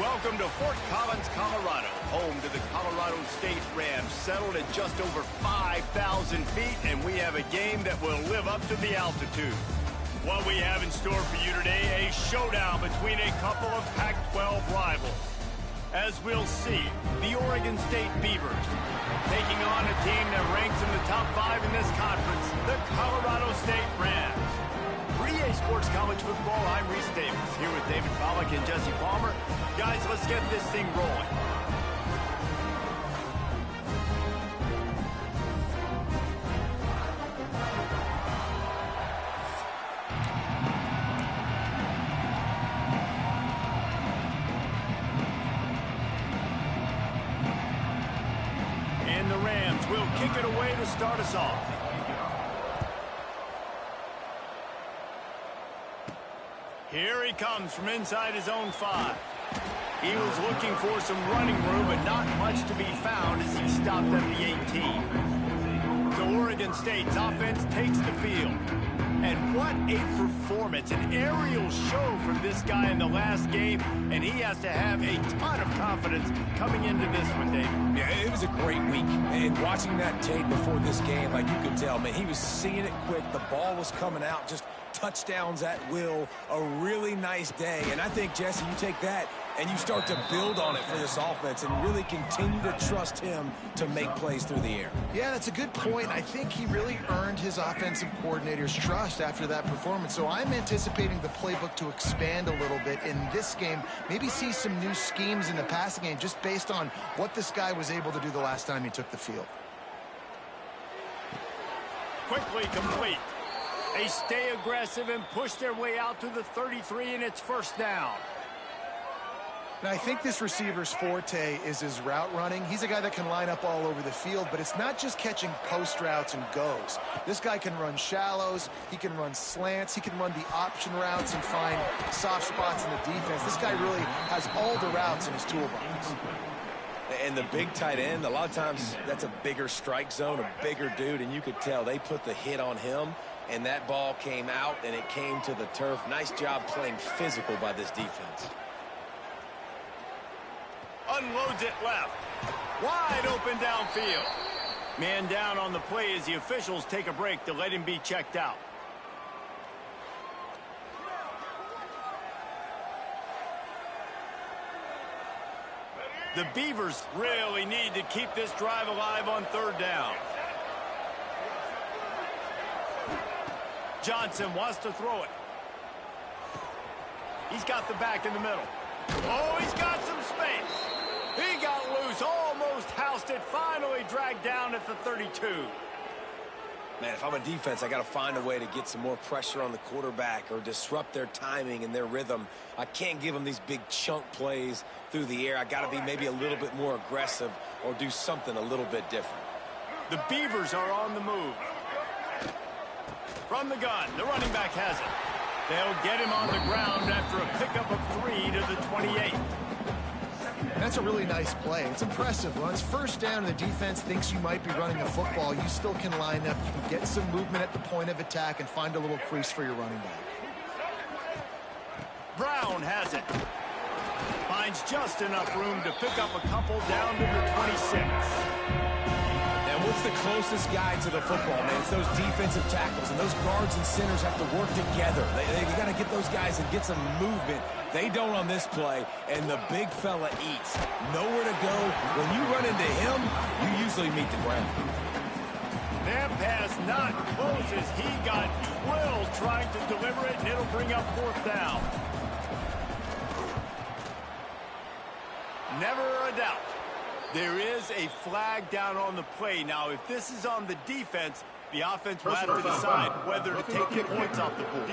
Welcome to Fort Collins, Colorado, home to the Colorado State Rams, settled at just over 5,000 feet, and we have a game that will live up to the altitude. What we have in store for you today, a showdown between a couple of Pac-12 rivals. As we'll see, the Oregon State Beavers taking on a team that ranks in the top 5 in this conference, the Colorado State Rams. For EA Sports College Football, I'm Reese Davis, here with David Pollack and Jesse Palmer. Guys, let's get this thing rolling. And the Rams will kick it away to start us off. Here he comes from inside his own 5. He was looking for some running room, but not much to be found as he stopped at the 18. So Oregon State's offense takes the field. And what a performance, an aerial show from this guy in the last game, and he has to have a ton of confidence coming into this one, Dave. Yeah, it was a great week, and watching that tape before this game, like you could tell, man, he was seeing it quick. The ball was coming out, just touchdowns at will, a really nice day. And I think, Jesse, you take that and you start to build on it for this offense and really continue to trust him to make plays through the air. Yeah, that's a good point. I think he really earned his offensive coordinator's trust after that performance. So I'm anticipating the playbook to expand a little bit in this game, maybe see some new schemes in the passing game just based on what this guy was able to do the last time he took the field. Quickly complete. They stay aggressive and push their way out to the 33, and it's first down. Now, I think this receiver's forte is his route running. He's a guy that can line up all over the field, but it's not just catching post routes and goes. This guy can run shallows, he can run slants, he can run the option routes and find soft spots in the defense. This guy really has all the routes in his toolbox. And the big tight end, a lot of times that's a bigger strike zone, a bigger dude, and you could tell they put the hit on him, and that ball came out, and it came to the turf. Nice job playing physical by this defense. Unloads it left. Wide open downfield. Man down on the play as the officials take a break to let him be checked out. The Beavers really need to keep this drive alive on third down. Johnson wants to throw it. He's got the back in the middle. Oh, he's got some space. He got loose, almost housed it, finally dragged down at the 32. Man, if I'm a defense, I got to find a way to get some more pressure on the quarterback or disrupt their timing and their rhythm. I can't give them these big chunk plays through the air. I got to be maybe a little bit more aggressive or do something a little bit different. The Beavers are on the move. From the gun, the running back has it. They'll get him on the ground after a pickup of 3 to the 28. That's a really nice play. It's impressive. When it's first down and the defense thinks you might be running a football, you still can line up. You can get some movement at the point of attack and find a little crease for your running back. Brown has it. Finds just enough room to pick up a couple down to the 26. And what's the closest guy to the football, man? It's those defensive tackles, and those guards and centers have to work together. They got to get those guys and get some movement. They don't on this play, and the big fella eats. Nowhere to go. When you run into him, you usually meet the ground. That pass not close as he got 12 trying to deliver it, and it'll bring up fourth down. Never a doubt. There is a flag down on the play. Now, if this is on the defense, the offense will have to decide whether to take the points off the board.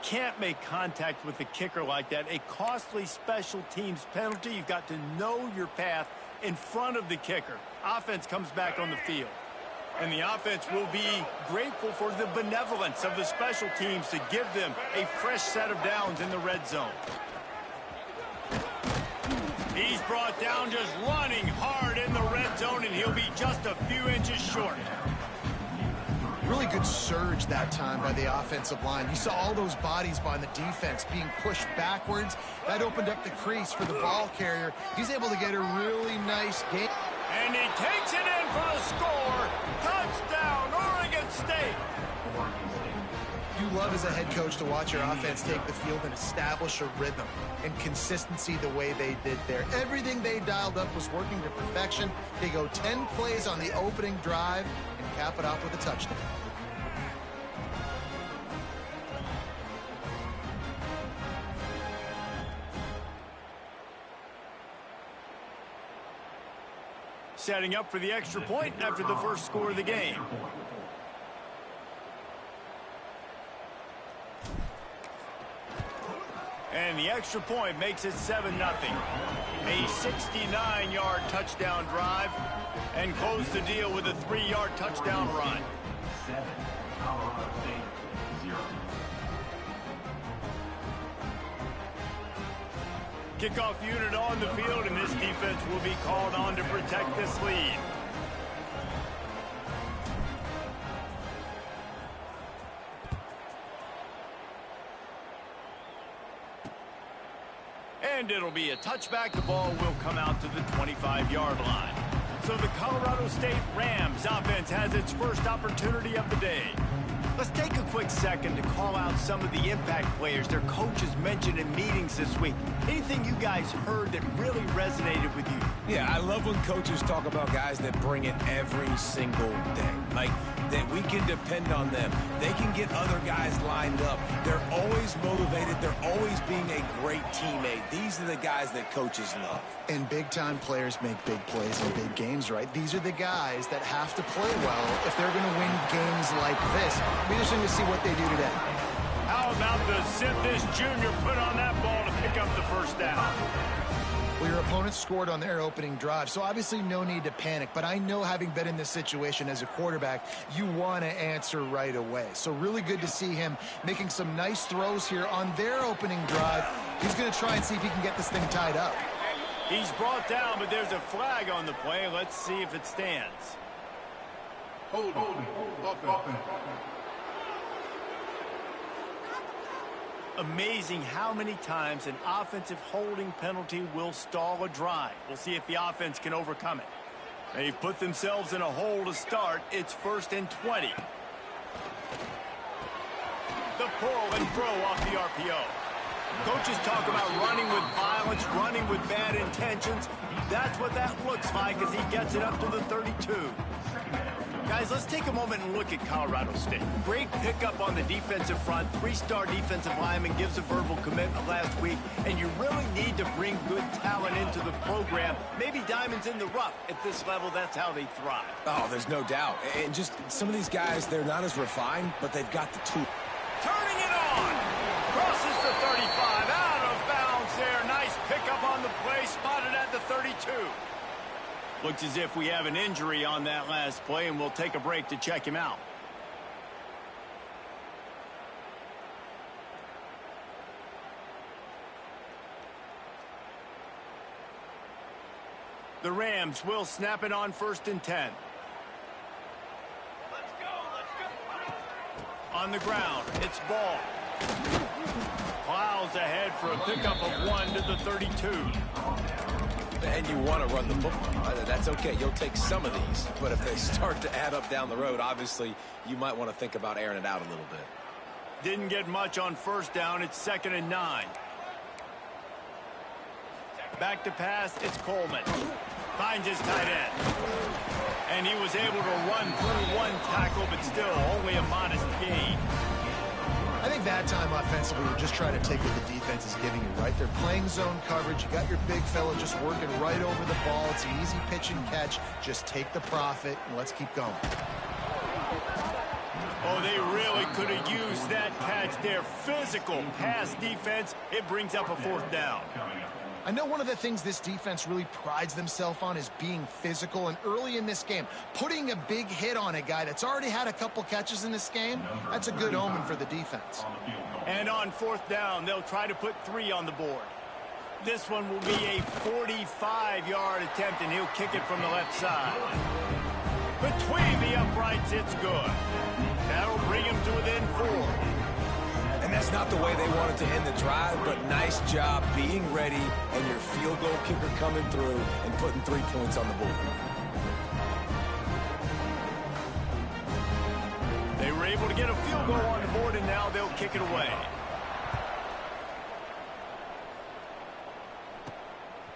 Can't make contact with the kicker like that. A costly special teams penalty. You've got to know your path in front of the kicker. Offense comes back on the field. And the offense will be grateful for the benevolence of the special teams to give them a fresh set of downs in the red zone. He's brought down just running hard in the red zone, and he'll be just a few inches short. Really good surge that time by the offensive line. You saw all those bodies by the defense being pushed backwards. That opened up the crease for the ball carrier. He's able to get a really nice game. And he takes it in for the score. Touchdown, Oregon State. You love as a head coach to watch your offense take the field and establish a rhythm and consistency the way they did there. Everything they dialed up was working to perfection. They go 10 plays on the opening drive and cap it off with a touchdown. Setting up for the extra point after the first score of the game. And the extra point makes it 7-0. A 69-yard touchdown drive and close the deal with a 3-yard touchdown run. 7, Colorado State, 0. Kickoff unit on the field, and this defense will be called on to protect this lead. And it'll be a touchback. The ball will come out to the 25-yard line. So the Colorado State Rams offense has its first opportunity of the day. Let's take a quick second to call out some of the impact players their coaches mentioned in meetings this week. Anything you guys heard that really resonated with you? Yeah, I love when coaches talk about guys that bring it every single day. Like, that we can depend on them. They can get other guys lined up. They're always motivated. They're always being a great teammate. These are the guys that coaches love. And big-time players make big plays in big games, right? These are the guys that have to play well if they're going to win games like this. We're just going to see what they do today. How about the zip this junior put on that ball to pick up the first down? Well, your opponent scored on their opening drive, so obviously no need to panic. But I know, having been in this situation as a quarterback, you want to answer right away. So really good to see him making some nice throws here on their opening drive. He's going to try and see if he can get this thing tied up. He's brought down, but there's a flag on the play. Let's see if it stands. Holding. Offense. Amazing how many times an offensive holding penalty will stall a drive. We'll see if the offense can overcome it. They've put themselves in a hole to start. It's 1st and 20. The pull and throw off the RPO. Coaches talk about running with violence, running with bad intentions. That's what that looks like as he gets it up to the 32. Guys, let's take a moment and look at Colorado State. Great pickup on the defensive front. 3-star defensive lineman gives a verbal commitment last week, and you really need to bring good talent into the program. Maybe diamonds in the rough. At this level, that's how they thrive. Oh, there's no doubt. And just some of these guys, they're not as refined, but they've got the tool. Turning it on. Crosses the 35. Out of bounds there. Nice pickup on the play. Spotted at the 32. Looks as if we have an injury on that last play, and we'll take a break to check him out. The Rams will snap it on 1st and 10. Let's go. On the ground, it's Ball. Plows ahead for a pickup of 1 to the 32. And you want to run the football. That's okay. You'll take some of these. But if they start to add up down the road, obviously, you might want to think about airing it out a little bit. Didn't get much on 1st down. It's 2nd and 9. Back to pass. It's Coleman. Finds his tight end. And he was able to run through 1 tackle, but still only a modest gain. I think that time offensively, you're just trying to take what the defense is giving you, right? They're playing zone coverage. You got your big fella just working right over the ball. It's an easy pitch and catch. Just take the profit, and let's keep going. Oh, they really could have used that catch there. Physical pass defense. It brings up a 4th down. I know one of the things this defense really prides themselves on is being physical, and early in this game, putting a big hit on a guy that's already had a couple catches in this game, that's a good omen for the defense. And on 4th down, they'll try to put 3 on the board. This one will be a 45-yard attempt, and he'll kick it from the left side. Between the uprights, it's good. That'll bring him to within 4. And that's not the way they wanted to end the drive, but nice job being ready and your field goal kicker coming through and putting 3 points on the board. They were able to get a field goal on the board, and now they'll kick it away.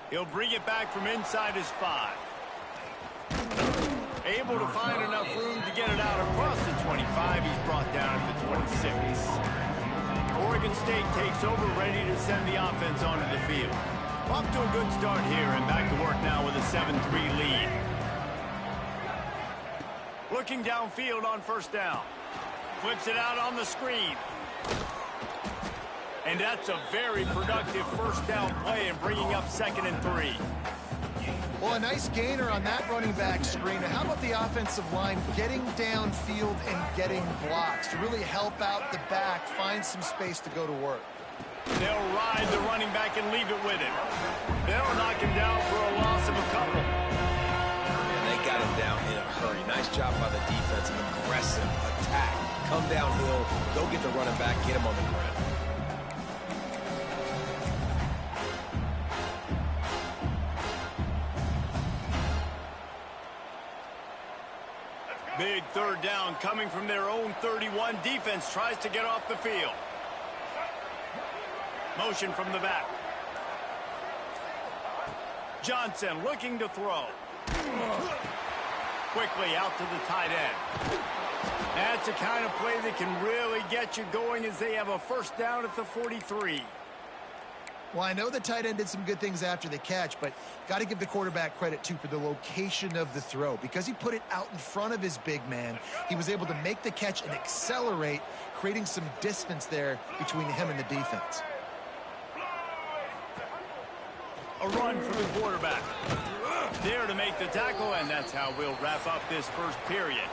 He'll bring it back from inside his 5. Able to find enough room to get it out across the 25. He's brought down at the 26. Oregon State takes over, ready to send the offense onto the field. Off to a good start here, and back to work now with a 7-3 lead. Looking downfield on first down. Flips it out on the screen. And that's a very productive first down play and bringing up 2nd and 3. Well, a nice gainer on that running back screen. How about the offensive line getting downfield and getting blocks to really help out the back, find some space to go to work? They'll ride the running back and leave it with him. They'll knock him down for a loss of a couple. And they got him down in a hurry. Nice job by the defense. An aggressive attack. Come downhill, go get the running back, get him on the ground. Big third down coming from their own 31. Defense tries to get off the field. Motion from the back. Johnson looking to throw. Quickly out to the tight end. That's the kind of play that can really get you going as they have a first down at the 43. Well, I know the tight end did some good things after the catch, but got to give the quarterback credit, too, for the location of the throw. Because he put it out in front of his big man, he was able to make the catch and accelerate, creating some distance there between him and the defense. A run for the quarterback. There to make the tackle, and that's how we'll wrap up this first period.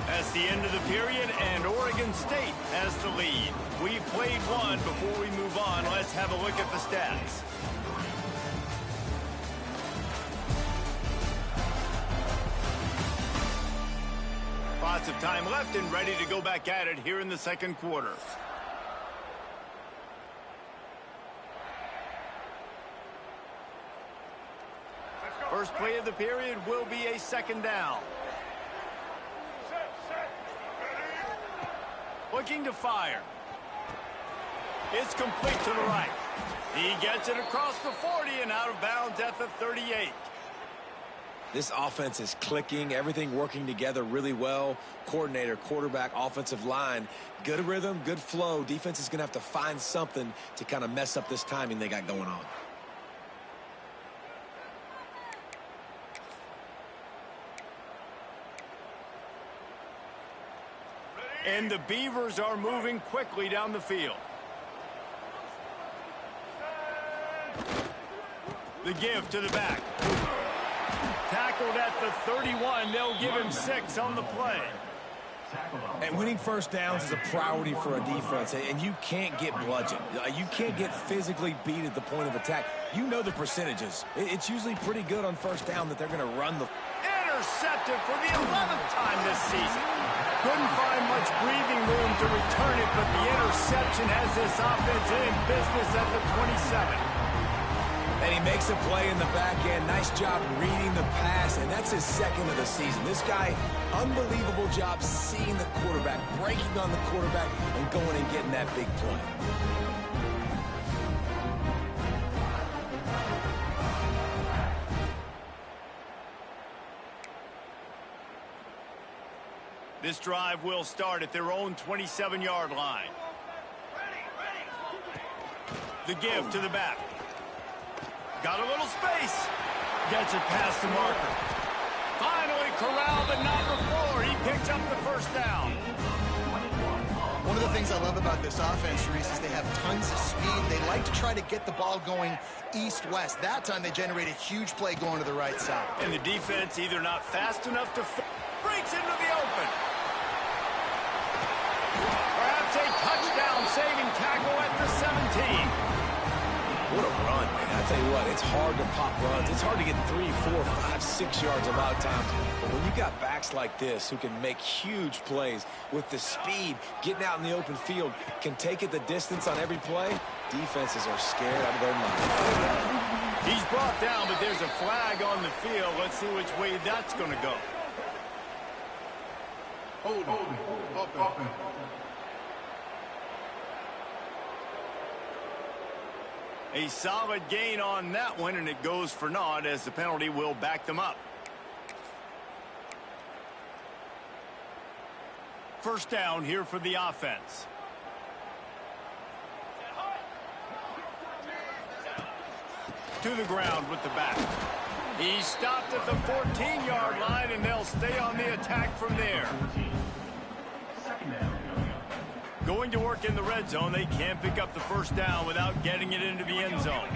That's the end of the period, and Oregon State has the lead. We've played one. Before we move on, let's have a look at the stats. Lots of time left and ready to go back at it here in the second quarter. First play of the period will be a second down. Looking to fire. It's complete to the right. He gets it across the 40 and out of bounds at the 38. This offense is clicking, everything working together really well. Coordinator, quarterback, offensive line, good rhythm, good flow. Defense is going to have to find something to kind of mess up this timing they got going on. And the Beavers are moving quickly down the field. The give to the back. Tackled at the 31. They'll give him 6 on the play. And winning first downs is a priority for a defense, and you can't get bludgeoned. You can't get physically beat at the point of attack. You know the percentages. It's usually pretty good on first down that they're going to run the... Intercepted for the 11th time this season. Couldn't find much breathing room to return it, but the interception has this offense in business at the 27. And he makes a play in the back end. Nice job reading the pass, and that's his second of the season. This guy, unbelievable job seeing the quarterback, breaking on the quarterback, and going and getting that big play. This drive will start at their own 27-yard line. The give to the back. Got a little space. Gets it past the marker. Finally corralled, but not before. He picks up the first down. One of the things I love about this offense, Reese, is they have tons of speed. They like to try to get the ball going east-west. That time they generate a huge play going to the right side. And the defense either not fast enough to breaks into the open. Perhaps a touchdown saving tackle at the 17. What a run, man. I tell you what, it's hard to pop runs. It's hard to get 3, 4, 5, 6 yards a lot of times. But when you got backs like this who can make huge plays with the speed, getting out in the open field, can take it the distance on every play, defenses are scared out of their mind. He's brought down, but there's a flag on the field. Let's see which way that's going to go. Holding. Offense. A solid gain on that one, and it goes for naught as the penalty will back them up. First down here for the offense. To the ground with the back. He stopped at the 14-yard line, and they'll stay on the attack from there. Going to work in the red zone, they can't pick up the first down without getting it into the end zone.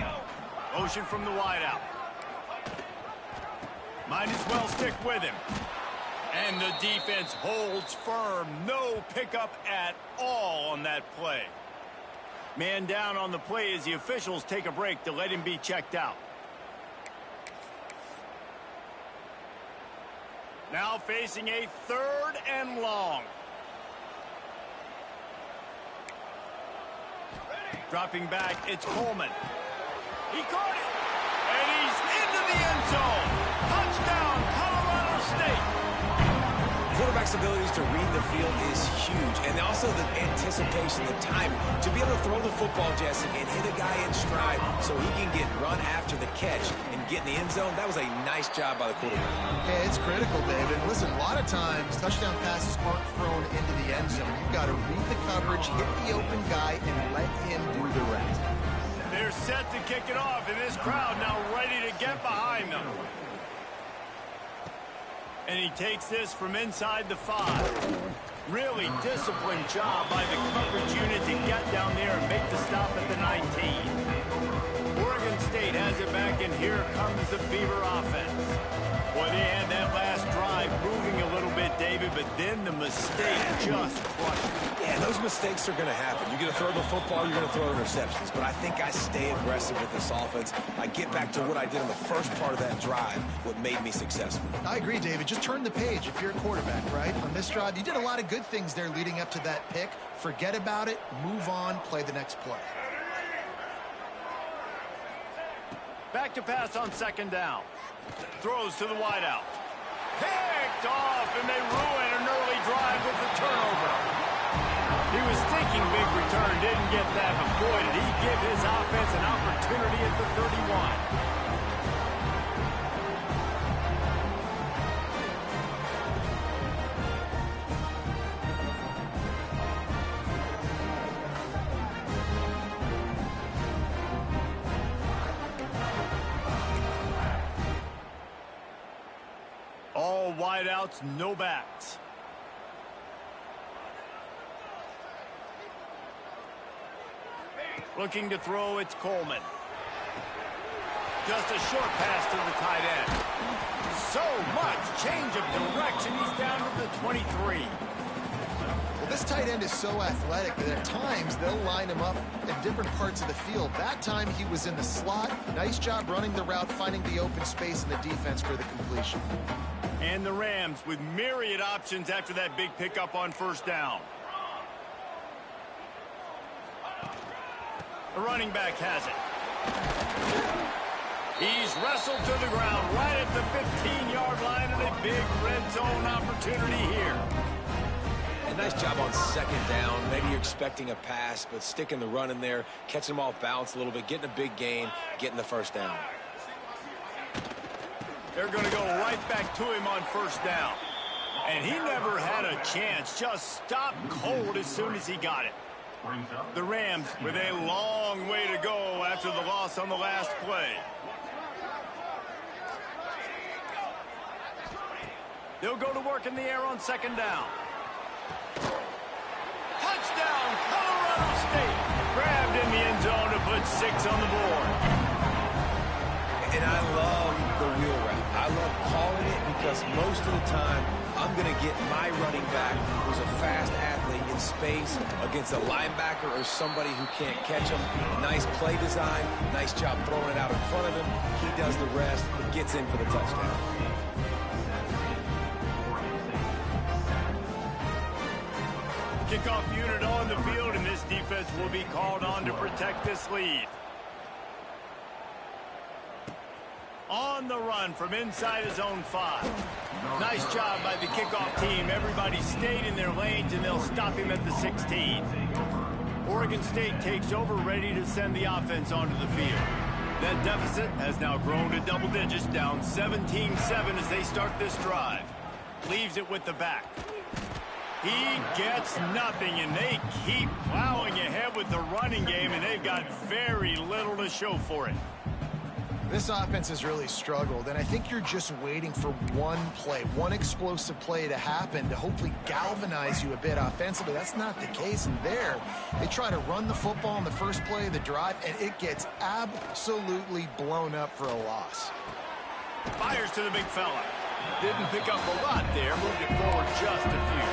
Motion from the wideout. Might as well stick with him. And the defense holds firm. No pickup at all on that play. Man down on the play as the officials take a break to let him be checked out. Now facing a 3rd and long. Dropping back, it's Coleman. He caught it, and he's into the end zone. Touchdown, Colorado State. Quarterback's abilities to read the field is huge, and also the anticipation, the time to be able to throw the football, Jesse, and hit a guy in stride so he can get run after the catch and get in the end zone. That was a nice job by the quarterback. Yeah, it's critical, David. Listen, a lot of times touchdown passes aren't thrown into the end zone. You've got to read the coverage, hit the open guy, and let him do the rest. They're set to kick it off, and this crowd now ready to get behind them. And he takes this from inside the 5. Really disciplined job by the coverage unit to get down there and make the stop at the 19. Oregon State has it back, and here comes the Beaver offense. Boy, they had that last drive moving a little bit, David, but then the mistake just crushed it. Yeah, those mistakes are going to happen. You're going to throw the football, you're going to throw interceptions. But I think I stay aggressive with this offense. I get back to what I did in the first part of that drive, what made me successful. I agree, David. Just turn the page if you're a quarterback, right? On this drive, you did a lot of good things there leading up to that pick. Forget about it, move on, play the next play. Back to pass on 2nd down. Throws to the wideout. Picked off, and they ruin an early drive with the turnover. He was thinking big return, didn't get that, but boy, did he give his offense an opportunity at the 31. All wideouts, no backs. Looking to throw, it's Coleman. Just a short pass to the tight end. So much change of direction. He's down to the 23. Well, this tight end is so athletic that at times they'll line him up in different parts of the field. That time he was in the slot. Nice job running the route, finding the open space in the defense for the completion. And the Rams with myriad options after that big pickup on 1st down. The running back has it. He's wrestled to the ground right at the 15-yard line, and a big red zone opportunity here. A nice job on 2nd down. Maybe you're expecting a pass, but sticking the run in there, catching them off balance a little bit, getting a big gain, getting the 1st down. They're going to go right back to him on 1st down. And he never had a chance. Just stopped cold as soon as he got it. The Rams with a long way to go after the loss on the last play. They'll go to work in the air on 2nd down. Touchdown, Colorado State. Grabbed in the end zone to put 6 on the board. And I love the wheel route. I love calling it because most of the time I'm going to get my running back, who's a fast athlete, in space against a linebacker or somebody who can't catch him. Nice play design, nice job throwing it out in front of him. He does the rest, gets in for the touchdown. Kickoff unit on the field, and this defense will be called on to protect this lead. On the run from inside his own 5. Nice job by the kickoff team. Everybody stayed in their lanes, and they'll stop him at the 16. Oregon State takes over, ready to send the offense onto the field. That deficit has now grown to double digits, down 17-7 as they start this drive. Leaves it with the back. He gets nothing, and they keep plowing ahead with the running game, and they've got very little to show for it. This offense has really struggled, and I think you're just waiting for one play, one explosive play to happen to hopefully galvanize you a bit offensively. That's not the case, and there, they try to run the football in the first play of the drive, and it gets absolutely blown up for a loss. Fires to the big fella. Didn't pick up a lot there, moved it forward just a few.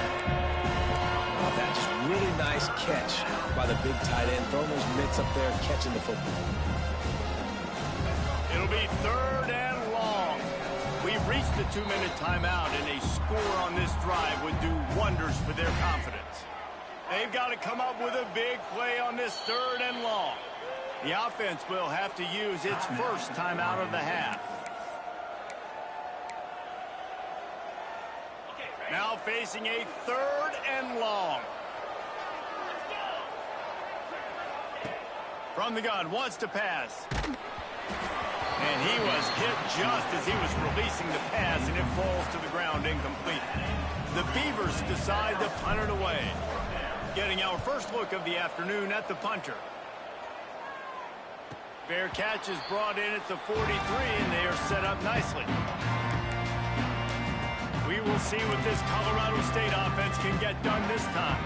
Oh, that just really nice catch by the big tight end. Throwing those mitts up there, catching the football. It'll be 3rd and long. We've reached the 2-minute timeout, and a score on this drive would do wonders for their confidence. They've got to come up with a big play on this 3rd and long. The offense will have to use its first timeout of the half. Now facing a 3rd and long. From the gun, wants to pass. And he was hit just as he was releasing the pass, and it falls to the ground incomplete. The Beavers decide to punt it away. Getting our first look of the afternoon at the punter. Fair catch is brought in at the 43, and they are set up nicely. We will see what this Colorado State offense can get done this time.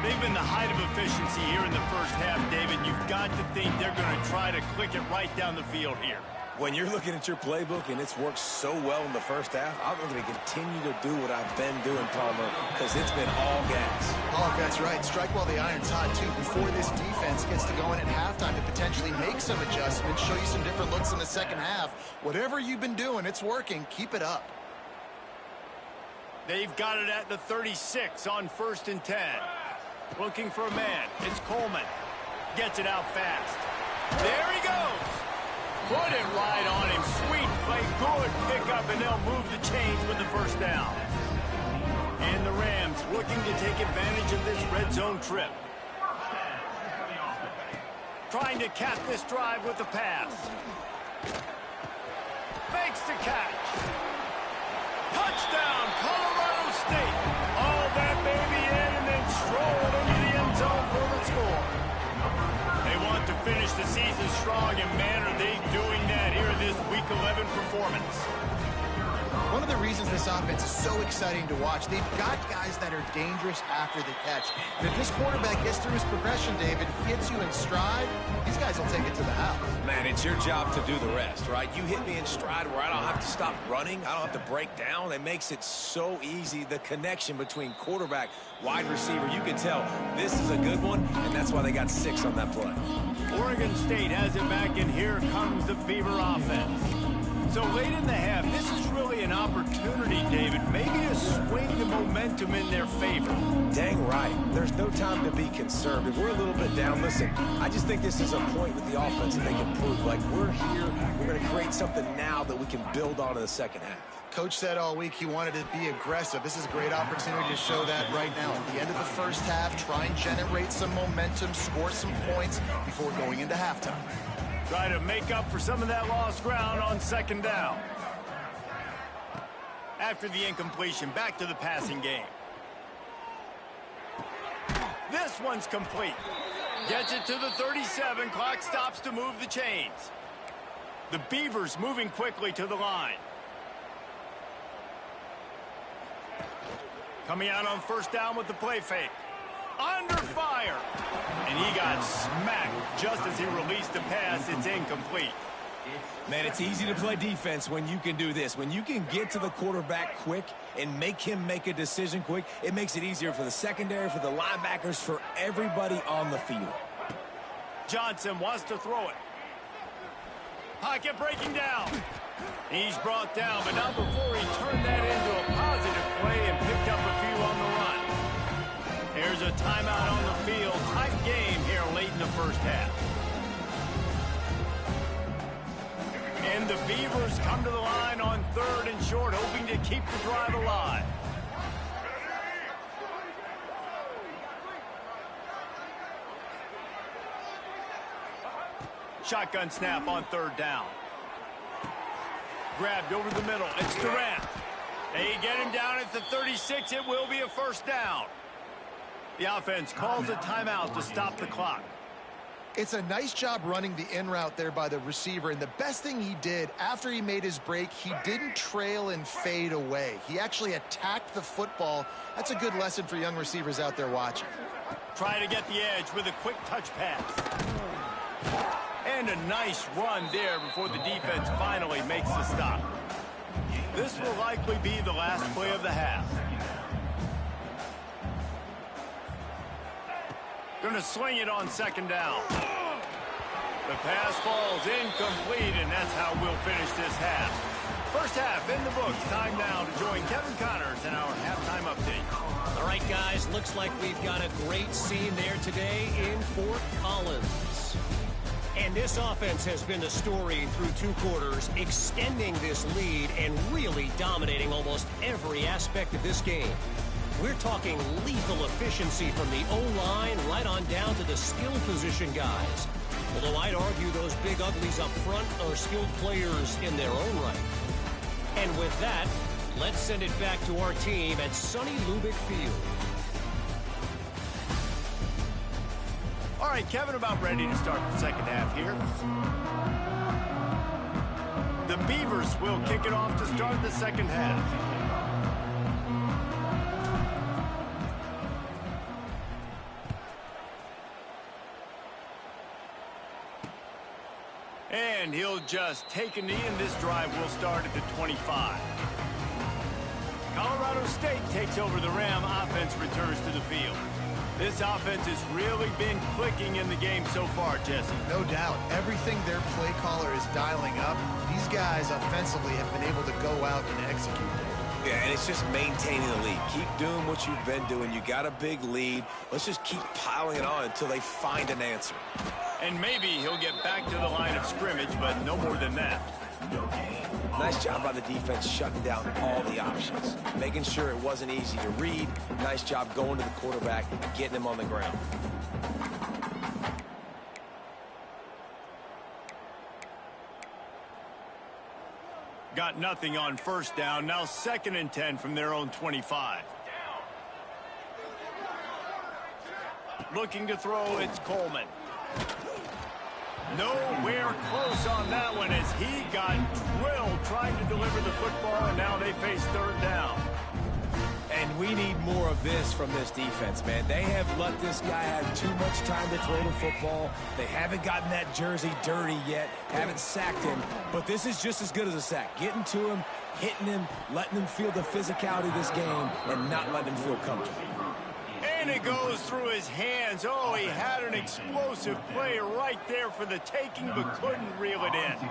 They've been the height of efficiency here in the first half, David. You've got to think they're going to try to click it right down the field here. When you're looking at your playbook and it's worked so well in the first half, I'm going to continue to do what I've been doing, Palmer, because it's been all gas. Oh, that's right. Strike while the iron's hot, too, before this defense gets to going at halftime to potentially make some adjustments, show you some different looks in the second half. Whatever you've been doing, it's working. Keep it up. They've got it at the 36 on 1st and 10. Looking for a man. It's Coleman. Gets it out fast. There he goes. Put it right on him. Sweet play. Good pickup, and they'll move the chains with the first down. And the Rams looking to take advantage of this red zone trip. Trying to cap this drive with the pass. Fakes the catch. Touchdown, Colorado State. All that baby in and then strolled into the end zone for the score. They want to finish the season strong, and man, are they doing that here in this Week 11 performance. One of the reasons this offense is so exciting to watch, they've got guys that are dangerous after the catch. And if this quarterback gets through his progression, David, hits you in stride, these guys will take it to the house. Man, it's your job to do the rest, right? You hit me in stride where I don't have to stop running. I don't have to break down. It makes it so easy. The connection between quarterback, wide receiver, you can tell this is a good one, and that's why they got 6 on that play. Oregon State has it back, and here comes the Beaver offense. So late in the half, this is really an opportunity, David, maybe to swing the momentum in their favor. Dang right. There's no time to be conservative. We're a little bit down. Listen, I just think this is a point with the offense that they can prove. Like, we're here. We're going to create something now that we can build on in the second half. Coach said all week he wanted to be aggressive. This is a great opportunity to show that right now. At the end of the first half, try and generate some momentum, score some points before going into halftime. Try to make up for some of that lost ground on 2nd down. After the incompletion, back to the passing game. This one's complete. Gets it to the 37. Clock stops to move the chains. The Beavers moving quickly to the line. Coming out on 1st down with the play fake. Under fire. And he got smacked just as he released the pass. It's incomplete. Man, it's easy to play defense when you can do this. When you can get to the quarterback quick and make him make a decision quick, it makes it easier for the secondary, for the linebackers, for everybody on the field. Johnson wants to throw it. Pocket breaking down. He's brought down, but not before he turned that into a positive play and picked up a few on the run. Here's a timeout on the field. Tight game here late in the first half. And the Beavers come to the line on 3rd and short, hoping to keep the drive alive. Shotgun snap on 3rd down. Grabbed over the middle. It's Durant. They get him down at the 36. It will be a first down. The offense calls a timeout to stop the clock. It's a nice job running the in route there by the receiver, and the best thing he did after he made his break, he didn't trail and fade away. He actually attacked the football. That's a good lesson for young receivers out there watching. Try to get the edge with a quick touch pass. And a nice run there before the defense finally makes the stop. This will likely be the last play of the half. Going to sling it on 2nd down. The pass falls incomplete, and that's how we'll finish this half. First half in the books. Time now to join Kevin Connors in our halftime update. All right, guys, looks like we've got a great scene there today in Fort Collins. And this offense has been the story through 2 quarters, extending this lead and really dominating almost every aspect of this game. We're talking lethal efficiency from the O-line right on down to the skill position guys. Although I'd argue those big uglies up front are skilled players in their own right. And with that, let's send it back to our team at sunny Lubick Field. All right, Kevin, about ready to start the second half here. The Beavers will kick it off to start the second half. And he'll just take a knee, and this drive will start at the 25. Colorado State takes over the Ram. Offense returns to the field. This offense has really been clicking in the game so far, Jesse. No doubt. Everything their play caller is dialing up, these guys offensively have been able to go out and execute it. Yeah, and it's just maintaining the lead. Keep doing what you've been doing. You got a big lead. Let's just keep piling it on until they find an answer. And maybe he'll get back to the line of scrimmage, but no more than that. Nice job by the defense shutting down all the options, making sure it wasn't easy to read. Nice job going to the quarterback, getting him on the ground. Got nothing on 1st down. Now 2nd and 10 from their own 25. Looking to throw, it's Coleman. Nowhere close on that one as he got drilled trying to deliver the football, and now they face 3rd down. And we need more of this from this defense, man. They have let this guy have too much time to throw the football. They haven't gotten that jersey dirty yet, haven't sacked him, but this is just as good as a sack. Getting to him, hitting him, letting him feel the physicality of this game, and not letting him feel comfortable. And it goes through his hands. Oh, he had an explosive play right there for the taking, but couldn't reel it in.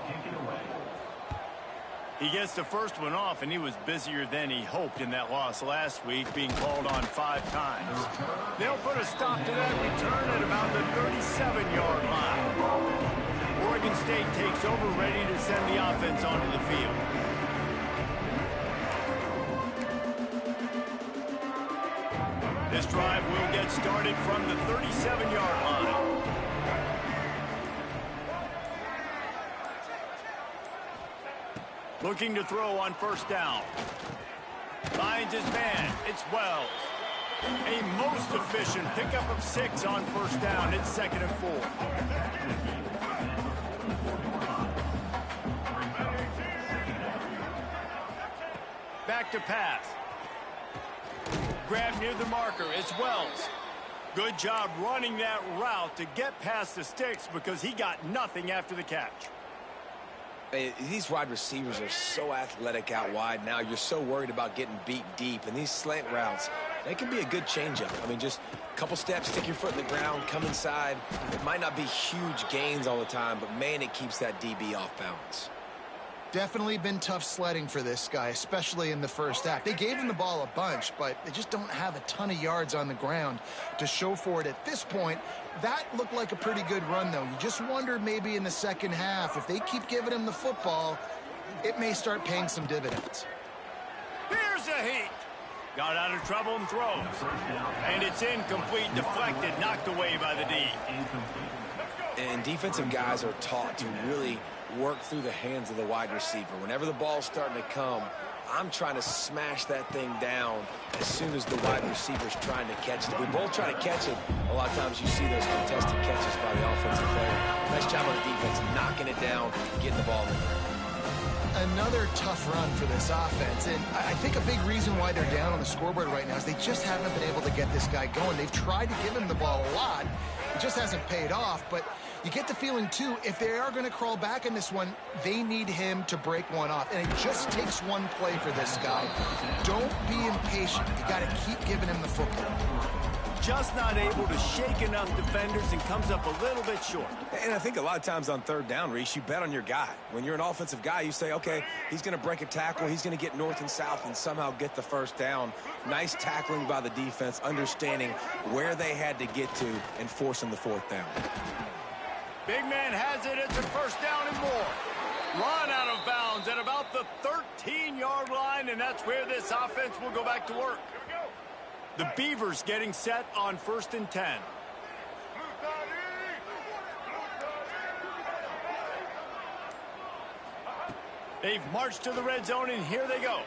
He gets the first one off, and he was busier than he hoped in that loss last week, being called on 5 times. They'll put a stop to that return at about the 37-yard line. Oregon State takes over, ready to send the offense onto the field. This drive will get started from the 37-yard line. Looking to throw on 1st down. Finds his man. It's Wells. A most efficient pickup of 6 on 1st down. It's 2nd and 4. Back to pass. Grab near the marker. It's Wells. Good job running that route to get past the sticks because he got nothing after the catch. These wide receivers are so athletic out wide now. You're so worried about getting beat deep. And these slant routes, they can be a good changeup. I mean, just a couple steps, stick your foot in the ground, come inside. It might not be huge gains all the time, but, man, it keeps that DB off balance. Definitely been tough sledding for this guy, especially in the first act. They gave him the ball a bunch, but they just don't have a ton of yards on the ground to show for it at this point. That looked like a pretty good run, though. You just wonder maybe in the second half, if they keep giving him the football, it may start paying some dividends. Here's a heat. Got out of trouble and throws. And it's incomplete, deflected, knocked away by the D. And defensive guys are taught to really work through the hands of the wide receiver. Whenever the ball's starting to come, I'm trying to smash that thing down as soon as the wide receiver's trying to catch it. If we both try to catch it, a lot of times you see those contested catches by the offensive player. Nice job on the defense, knocking it down, getting the ball in there. Another tough run for this offense, and I think a big reason why they're down on the scoreboard right now is they just haven't been able to get this guy going. They've tried to give him the ball a lot. It just hasn't paid off, but you get the feeling, too, if they are going to crawl back in this one, they need him to break one off. And it just takes one play for this guy. Don't be impatient. You got to keep giving him the football. Just not able to shake enough defenders and comes up a little bit short. And I think a lot of times on third down, Reese, you bet on your guy. When you're an offensive guy, you say, okay, he's going to break a tackle, he's going to get north and south and somehow get the first down. Nice tackling by the defense, understanding where they had to get to and forcing the fourth down. Big man has it. It's a first down and more. Run out of bounds at about the 13-yard line, and that's where this offense will go back to work. The Beavers getting set on 1st and 10. They've marched to the red zone, and here they go.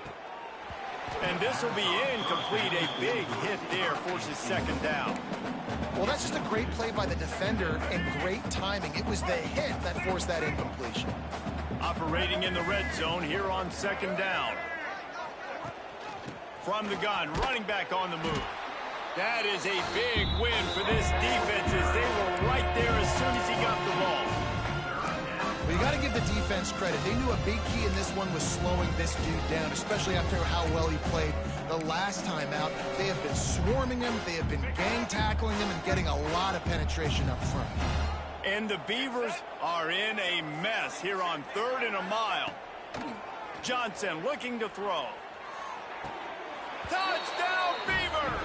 And this will be incomplete. A big hit there forces second down. Well, that's just a great play by the defender and great timing. It was the hit that forced that incompletion. Operating in the red zone here on second down. From the gun, running back on the move. That is a big win for this defense as they were right there as soon as he got the ball. Well, you got to give the defense credit. They knew a big key in this one was slowing this dude down, especially after how well he played the last time out. They have been swarming him, they have been gang tackling him, and getting a lot of penetration up front. And the Beavers are in a mess here on 3rd and a mile. Johnson looking to throw. Touchdown, Beavers!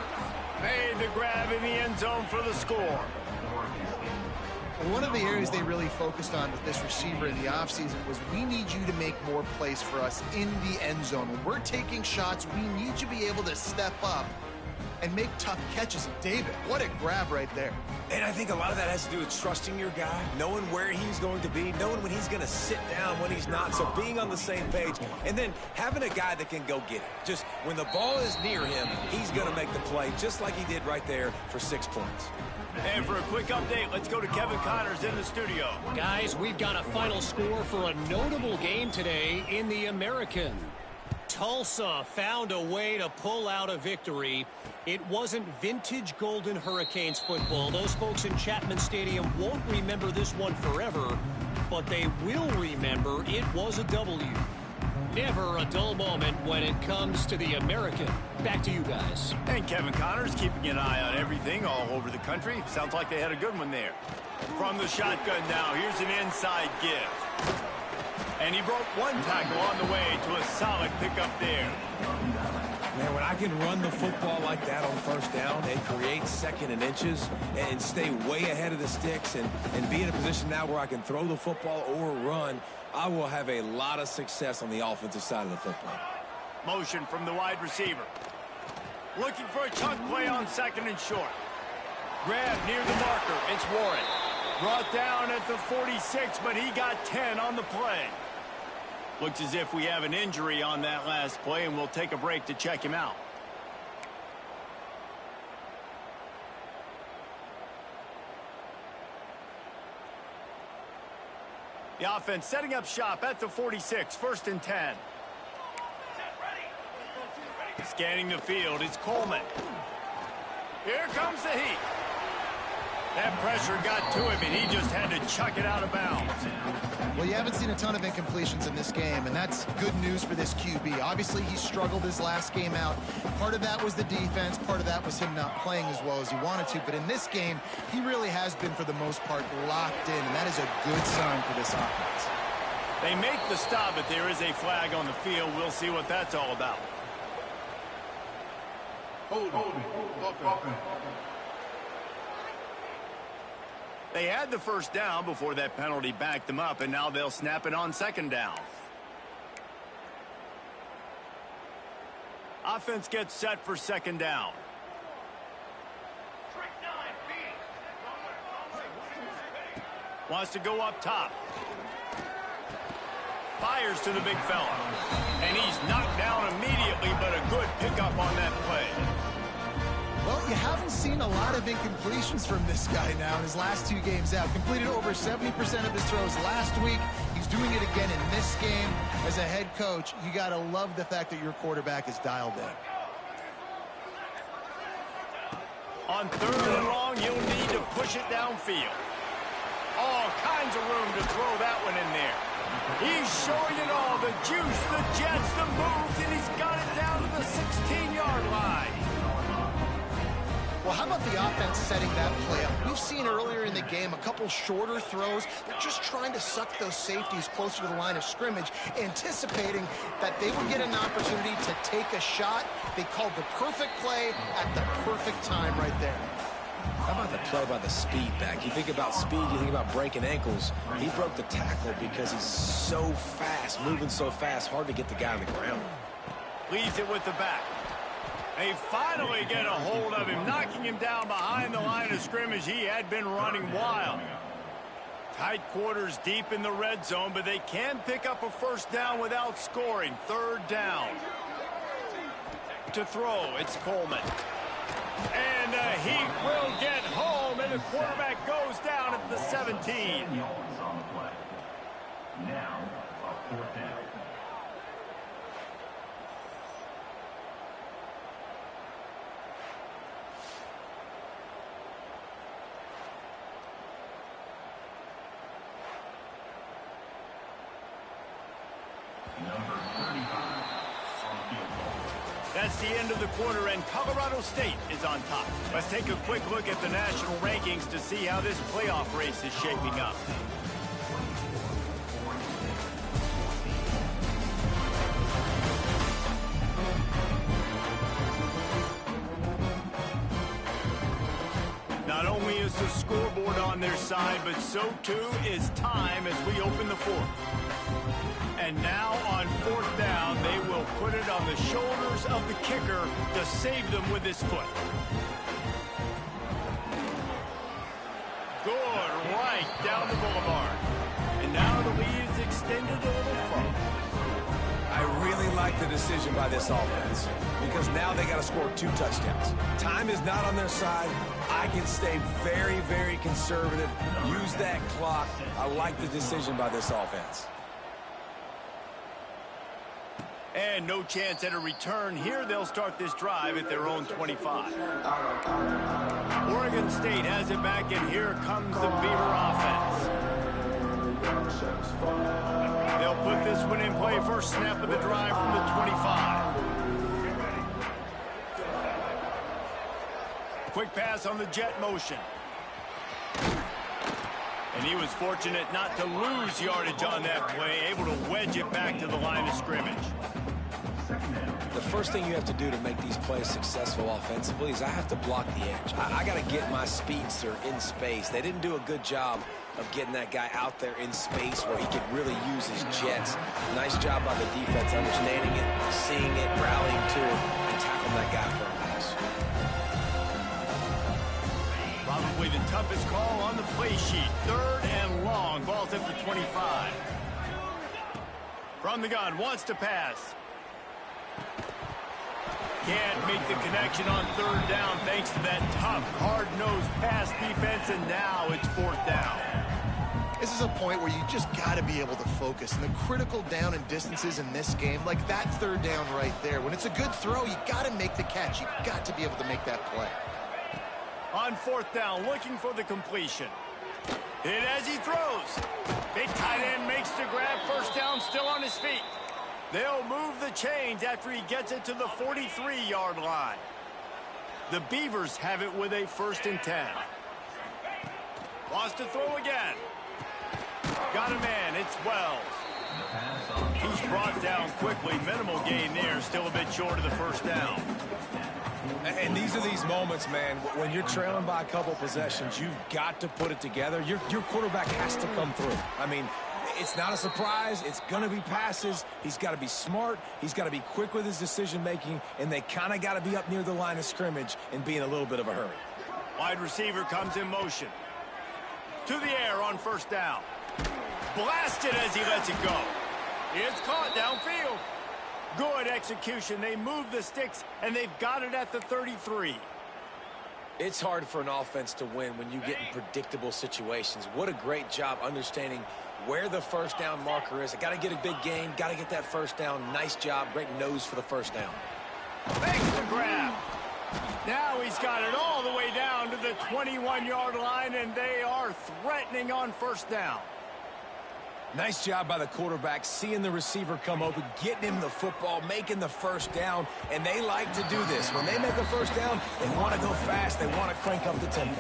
Made the grab in the end zone for the score. One of the areas they really focused on with this receiver in the offseason was we need you to make more plays for us in the end zone. When we're taking shots, we need you to be able to step up and make tough catches. David, what a grab right there. And I think a lot of that has to do with trusting your guy, knowing where he's going to be, knowing when he's going to sit down, when he's not. So being on the same page, and then having a guy that can go get it. Just when the ball is near him, he's going to make the play, just like he did right there for 6 points. And for a quick update, let's go to Kevin Connors in the studio. Guys, we've got a final score for a notable game today in the American. Tulsa found a way to pull out a victory. It wasn't vintage Golden Hurricanes football. Those folks in Chapman Stadium won't remember this one forever, but they will remember it was a W. Never a dull moment when it comes to the American. Back to you guys. And Kevin Connors keeping an eye on everything all over the country. Sounds like they had a good one there. From the shotgun now, here's an inside give. And he broke one tackle on the way to a solid pickup there. Man, when I can run the football like that on first down and create 2nd and inches and stay way ahead of the sticks and be in a position now where I can throw the football or run, I will have a lot of success on the offensive side of the football. Motion from the wide receiver. Looking for a chunk play on 2nd and short. Grab near the marker. It's Warren. Brought down at the 46, but he got 10 on the play. Looks as if we have an injury on that last play, and we'll take a break to check him out. The offense setting up shop at the 46, 1st and 10. Scanning the field, it's Coleman. Here comes the heat. That pressure got to him, and he just had to chuck it out of bounds. Well, you haven't seen a ton of incompletions in this game, and that's good news for this QB. Obviously, he struggled his last game out. Part of that was the defense. Part of that was him not playing as well as he wanted to. But in this game, he really has been, for the most part, locked in, and that is a good sign for this offense. They make the stop, but there is a flag on the field. We'll see what that's all about. Offense. They had the first down before that penalty backed them up, and now they'll snap it on second down. Offense gets set for second down. Wants to go up top. Fires to the big fella. And he's knocked down immediately, but a good pickup on that play. Well, you haven't seen a lot of incompletions from this guy now in his last 2 games out. Completed over 70% of his throws last week. He's doing it again in this game. As a head coach, you got to love the fact that your quarterback is dialed in. On third and long, you'll need to push it downfield. All kinds of room to throw that one in there. He's showing it all, the juice, the jets, the moves, and he's got it down to the 16-yard line. Well, how about the offense setting that play up? We've seen earlier in the game a couple shorter throws. They're just trying to suck those safeties closer to the line of scrimmage, anticipating that they would get an opportunity to take a shot. They called the perfect play at the perfect time right there. How about the play by the speed back? You think about speed, you think about breaking ankles. He broke the tackle because he's so fast, moving so fast, hard to get the guy on the ground. Leaves it with the back. They finally get a hold of him, knocking him down behind the line of scrimmage. He had been running wild. Tight quarters deep in the red zone, but they can pick up a first down without scoring. Third down. To throw, it's Coleman. And he will get home, and the quarterback goes down at the 17. Now, a fourth down. Number 35 on field goal. That's the end of the quarter, and Colorado State is on top. Let's take a quick look at the national rankings to see how this playoff race is shaping up. Not only is the scoreboard on their side, but so too is time as we open the fourth. And now on fourth down, they will put it on the shoulders of the kicker to save them with his foot. Good, right down the boulevard. And now the lead is extended a little further. I really like the decision by this offense because now they got to score 2 touchdowns. Time is not on their side. I can stay very, very conservative. Use that clock. I like the decision by this offense. And no chance at a return here. They'll start this drive at their own 25. Oregon State has it back, and here comes the Beaver offense. They'll put this one in play. First snap of the drive from the 25. Quick pass on the jet motion. And he was fortunate not to lose yardage on that play, able to wedge it back to the line of scrimmage. The first thing you have to do to make these plays successful offensively is I have to block the edge. I got to get my speedster in space. They didn't do a good job of getting that guy out there in space where he could really use his jets. Nice job by the defense understanding it, seeing it, rallying to it, and tackling that guy for a loss. Probably the toughest call on the play sheet. Third and long. Ball's at the 25. From the gun, wants to pass. Can't make the connection on third down thanks to that tough, hard-nosed pass defense, and now it's fourth down. This is a point where you just got to be able to focus. And the critical down and distances in this game, like that third down right there, when it's a good throw, you got to make the catch. You got to be able to make that play. On fourth down, looking for the completion. Hit as he throws. Big tight end makes the grab. First down, still on his feet. They'll move the chains after he gets it to the 43-yard line. The Beavers have it with a 1st and 10. Wants to throw again. Got a man. It's Wells. He's brought down quickly. Minimal gain there. Still a bit short of the first down. And these are these moments, man, when you're trailing by a couple possessions, you've got to put it together. Your quarterback has to come through. I mean, it's not a surprise. It's going to be passes. He's got to be smart. He's got to be quick with his decision-making, and they kind of got to be up near the line of scrimmage and be in a little bit of a hurry. Wide receiver comes in motion. To the air on first down. Blasted as he lets it go. It's caught downfield. Good execution. They move the sticks, and they've got it at the 33. It's hard for an offense to win when you get in predictable situations. What a great job understanding where the first down marker is. I got to get a big gain, got to get that first down. Nice job, great nose for the first down. Makes the grab. Now he's got it all the way down to the 21-yard line, and they are threatening on first down. Nice job by the quarterback, seeing the receiver come open, getting him the football, making the first down, and they like to do this. When they make a first down, they want to go fast. They want to crank up the tempo.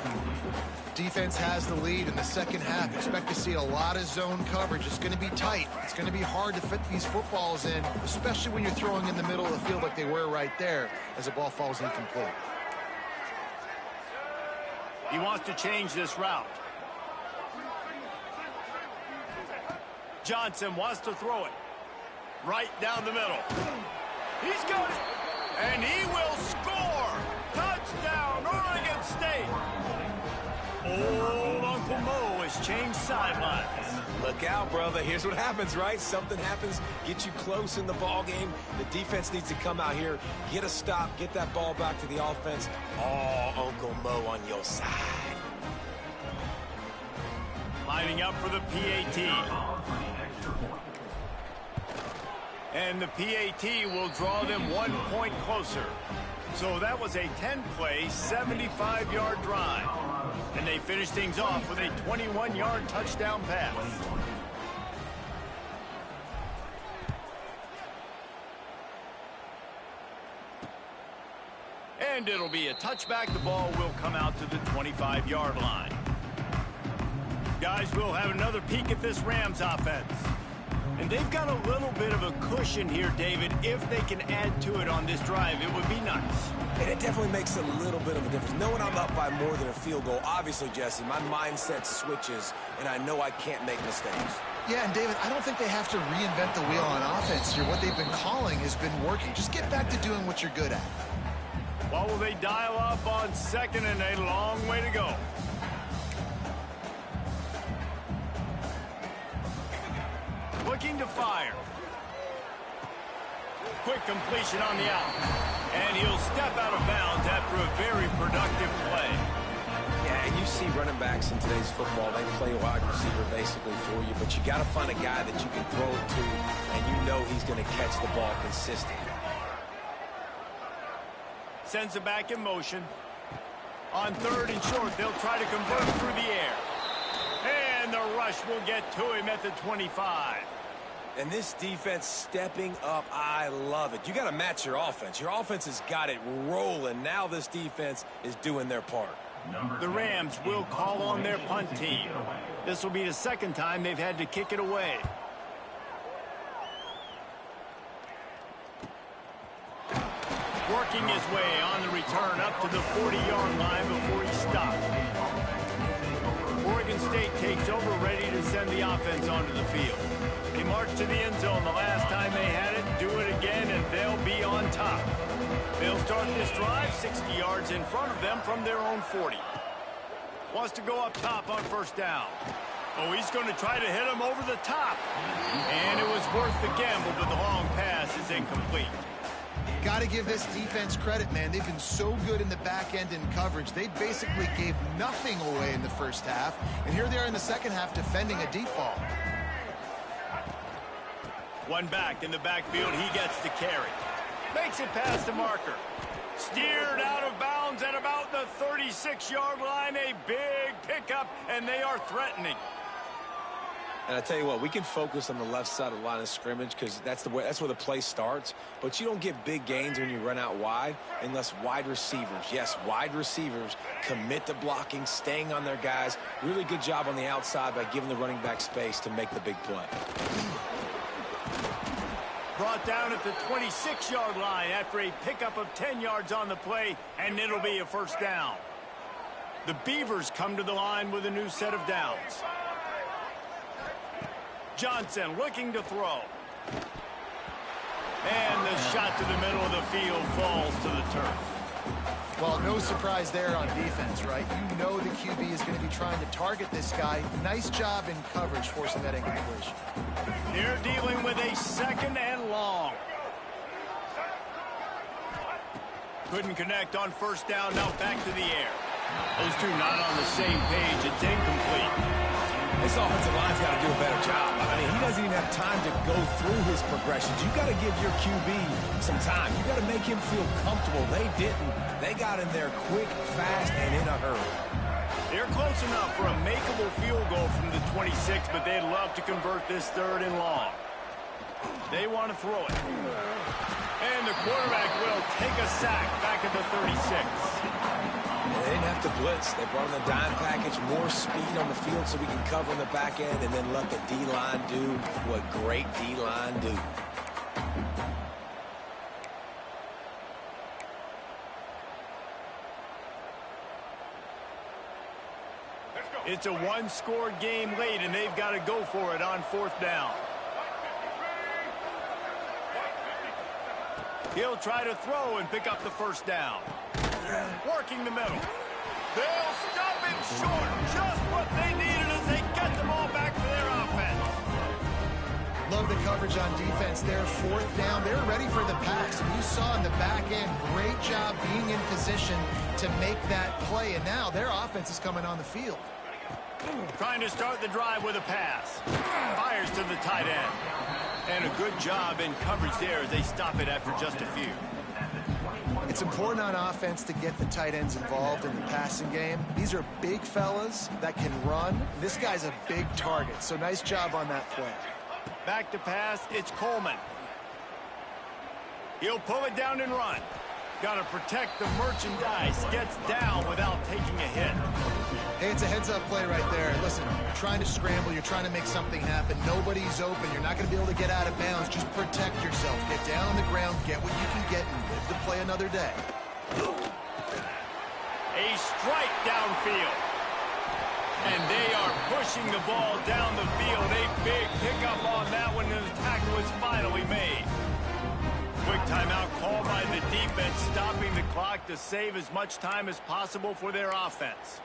Defense has the lead in the second half. Expect to see a lot of zone coverage. It's going to be tight. It's going to be hard to fit these footballs in, especially when you're throwing in the middle of the field like they were right there as the ball falls incomplete. He wants to change this route. Johnson wants to throw it right down the middle. He's got it, and he will score. Touchdown, Oregon State. Old Uncle Mo has changed sidelines. Look out, brother. Here's what happens, right? Something happens, get you close in the ball game. The defense needs to come out here, get a stop, get that ball back to the offense. Oh, Uncle Mo on your side. Lining up for the PAT. And the PAT will draw them 1 point closer. So that was a 10-play, 75-yard drive. And they finish things off with a 21-yard touchdown pass. And it'll be a touchback. The ball will come out to the 25-yard line. Guys, we'll have another peek at this Rams offense. And they've got a little bit of a cushion here, David. If they can add to it on this drive, it would be nice. And it definitely makes a little bit of a difference. Knowing I'm up by more than a field goal, obviously, Jesse, my mindset switches, and I know I can't make mistakes. Yeah, and David, I don't think they have to reinvent the wheel on offense here. What they've been calling has been working. Just get back to doing what you're good at. Well, will they dial up on second, and a long way to go. Looking to fire. Quick completion on the out. And he'll step out of bounds after a very productive play. Yeah, and you see running backs in today's football, they play wide receiver basically for you, but you got to find a guy that you can throw it to, and you know he's going to catch the ball consistently. Sends it back in motion. On third and short, they'll try to convert through the air. And the rush will get to him at the 25. And this defense stepping up, I love it. You got to match your offense. Your offense has got it rolling. Now this defense is doing their part. The Rams will call on their punt team. This will be the second time they've had to kick it away. Working his way on the return up to the 40-yard line before he stopped. Oregon State takes over, ready to send the offense onto the field. They march to the end zone the last time they had it, do it again, and they'll be on top. They'll start this drive 60 yards in front of them from their own 40. Wants to go up top on first down. Oh, he's going to try to hit him over the top. And it was worth the gamble, but the long pass is incomplete. Got to give this defense credit, man. They've been so good in the back end in coverage. They basically gave nothing away in the first half. And here they are in the second half defending a deep ball. One back in the backfield. He gets the carry. Makes it past the marker. Steered out of bounds at about the 36-yard line. A big pickup, and they are threatening. And I tell you what, we can focus on the left side of the line of scrimmage because that's where the play starts. But you don't get big gains when you run out wide unless wide receivers, yes, wide receivers, commit to blocking, staying on their guys. Really good job on the outside by giving the running back space to make the big play. Brought down at the 26-yard line after a pickup of 10 yards on the play, and it'll be a first down. The Beavers come to the line with a new set of downs. Johnson looking to throw. And the shot to the middle of the field falls to the turf. Well, no surprise there on defense, right? You know the QB is going to be trying to target this guy. Nice job in coverage forcing that incompletion. They're dealing with a second and long. Couldn't connect on first down, now back to the air. Those two not on the same page. It's incomplete. This offensive line's got to do a better job. I mean, he doesn't even have time to go through his progressions. You got to give your QB some time. You got to make him feel comfortable. They didn't. They got in there quick, fast, and in a hurry. They're close enough for a makeable field goal from the 26, but they'd love to convert this third and long. They want to throw it. And the quarterback will take a sack back at the 36. They didn't have to blitz. They brought in the dime package, more speed on the field so we can cover in the back end and then let the D-line do what great D-line do. It's a one-score game late, and they've got to go for it on fourth down. He'll try to throw and pick up the first down. Working the middle. They'll stop him short. Just what they needed as they get the ball back to their offense. Love the coverage on defense there. Fourth down. They're ready for the pass. And you saw in the back end, great job being in position to make that play. And now their offense is coming on the field. Trying to start the drive with a pass. Fires to the tight end. And a good job in coverage there as they stop it after just a few. It's important on offense to get the tight ends involved in the passing game. These are big fellas that can run. This guy's a big target, so nice job on that play. Back to pass, it's Coleman. He'll pull it down and run. Got to protect the merchandise. Gets down without taking a hit. Hey, it's a heads-up play right there. Listen, you're trying to scramble. You're trying to make something happen. Nobody's open. You're not going to be able to get out of bounds. Just protect yourself. Get down on the ground. Get what you can get and live to play another day. A strike downfield. And they are pushing the ball down the field. A big pickup on that one, and the tackle is finally made. Quick timeout called by the defense, stopping the clock to save as much time as possible for their offense.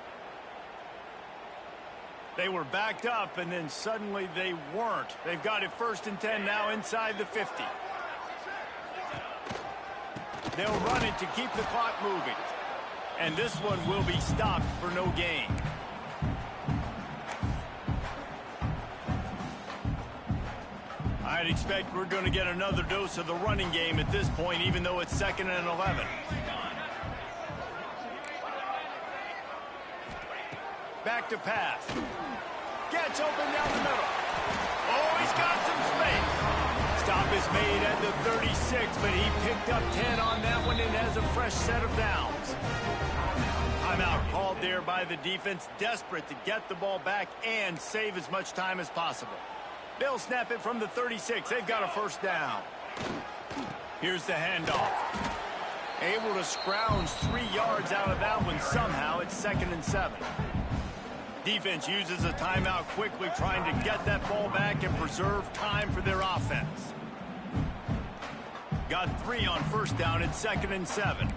They were backed up, and then suddenly they weren't. They've got it 1st and 10 now inside the 50. They'll run it to keep the clock moving. And this one will be stopped for no gain. I'd expect we're going to get another dose of the running game at this point, even though it's 2nd and 11. Back to pass. Gets open down the middle. Oh, he's got some space. Stop is made at the 36, but he picked up 10 on that one and has a fresh set of downs. Timeout called there by the defense, desperate to get the ball back and save as much time as possible. They'll snap it from the 36. They've got a first down. Here's the handoff. Able to scrounge 3 yards out of that one somehow. It's 2nd and 7. Defense uses a timeout quickly, trying to get that ball back and preserve time for their offense. Got 3 on first down. It's 2nd and 7.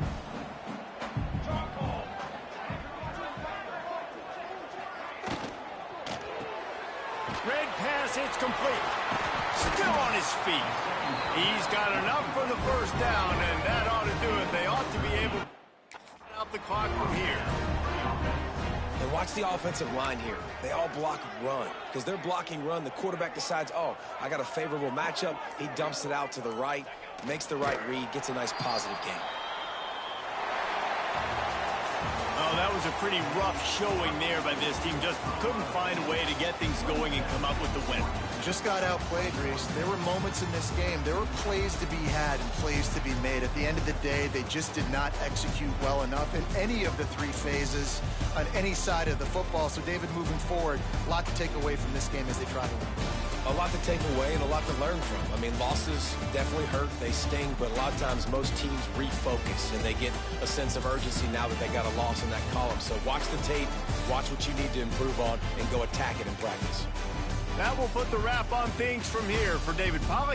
Red pass, it's complete. Still on his feet. He's got enough for the first down, and that ought to do it. They ought to be able to get out the clock from here. And watch the offensive line here. They all block run. Because they're blocking run, the quarterback decides, oh, I got a favorable matchup. He dumps it out to the right, makes the right read, gets a nice positive gain. Well, that was a pretty rough showing there by this team. Just couldn't find a way to get things going and come up with the win. Just got outplayed, Reese. There were moments in this game. There were plays to be had and plays to be made. At the end of the day, they just did not execute well enough in any of the three phases on any side of the football. So, David, moving forward, a lot to take away from this game as they try to win. A lot to take away and a lot to learn from. I mean, losses definitely hurt, they sting, but a lot of times most teams refocus and they get a sense of urgency now that they got a loss in that column. So watch the tape, watch what you need to improve on, and go attack it in practice. That will put the wrap on things from here. For David Pollack.